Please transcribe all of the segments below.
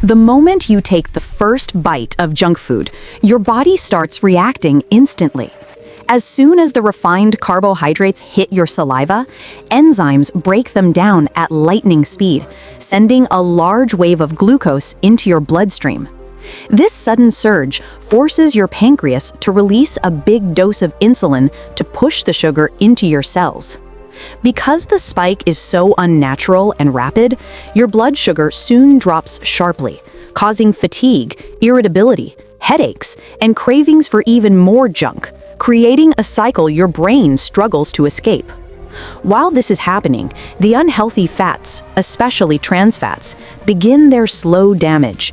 The moment you take the first bite of junk food, your body starts reacting instantly. As soon as the refined carbohydrates hit your saliva, enzymes break them down at lightning speed, sending a large wave of glucose into your bloodstream. This sudden surge forces your pancreas to release a big dose of insulin to push the sugar into your cells. Because the spike is so unnatural and rapid, your blood sugar soon drops sharply, causing fatigue, irritability, headaches, and cravings for even more junk, creating a cycle your brain struggles to escape. While this is happening, the unhealthy fats, especially trans fats, begin their slow damage.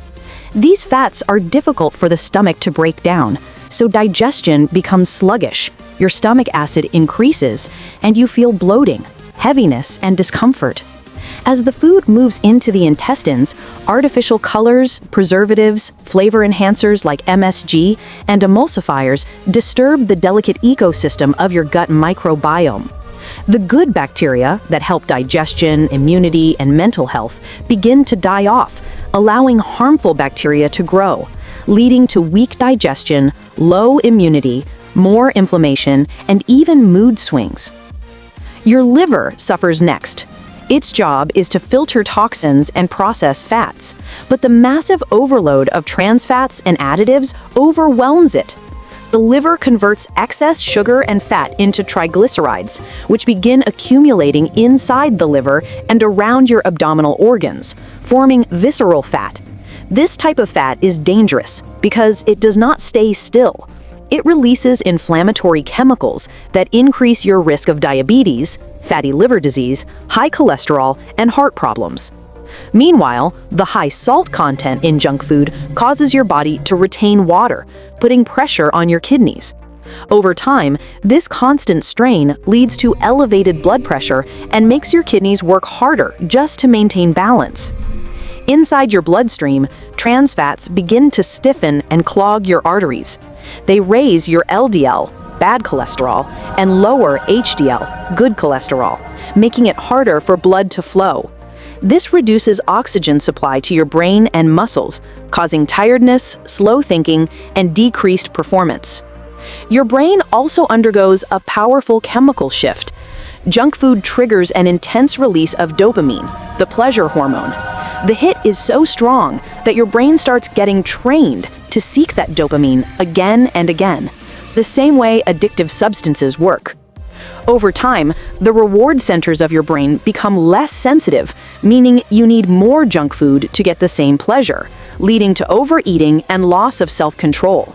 These fats are difficult for the stomach to break down, so digestion becomes sluggish, your stomach acid increases, and you feel bloating, heaviness, and discomfort. As the food moves into the intestines, artificial colors, preservatives, flavor enhancers like MSG, and emulsifiers disturb the delicate ecosystem of your gut microbiome. The good bacteria that help digestion, immunity, and mental health begin to die off, allowing harmful bacteria to grow, leading to weak digestion, low immunity, more inflammation, and even mood swings. Your liver suffers next. Its job is to filter toxins and process fats, but the massive overload of trans fats and additives overwhelms it. The liver converts excess sugar and fat into triglycerides, which begin accumulating inside the liver and around your abdominal organs, forming visceral fat. This type of fat is dangerous because it does not stay still. It releases inflammatory chemicals that increase your risk of diabetes, fatty liver disease, high cholesterol, and heart problems. Meanwhile, the high salt content in junk food causes your body to retain water, putting pressure on your kidneys. Over time, this constant strain leads to elevated blood pressure and makes your kidneys work harder just to maintain balance. Inside your bloodstream, trans fats begin to stiffen and clog your arteries. They raise your LDL, bad cholesterol, and lower HDL, good cholesterol, making it harder for blood to flow. This reduces oxygen supply to your brain and muscles, causing tiredness, slow thinking, and decreased performance. Your brain also undergoes a powerful chemical shift. Junk food triggers an intense release of dopamine, the pleasure hormone. The hit is so strong that your brain starts getting trained to seek that dopamine again and again, the same way addictive substances work. Over time, the reward centers of your brain become less sensitive, meaning you need more junk food to get the same pleasure, leading to overeating and loss of self-control.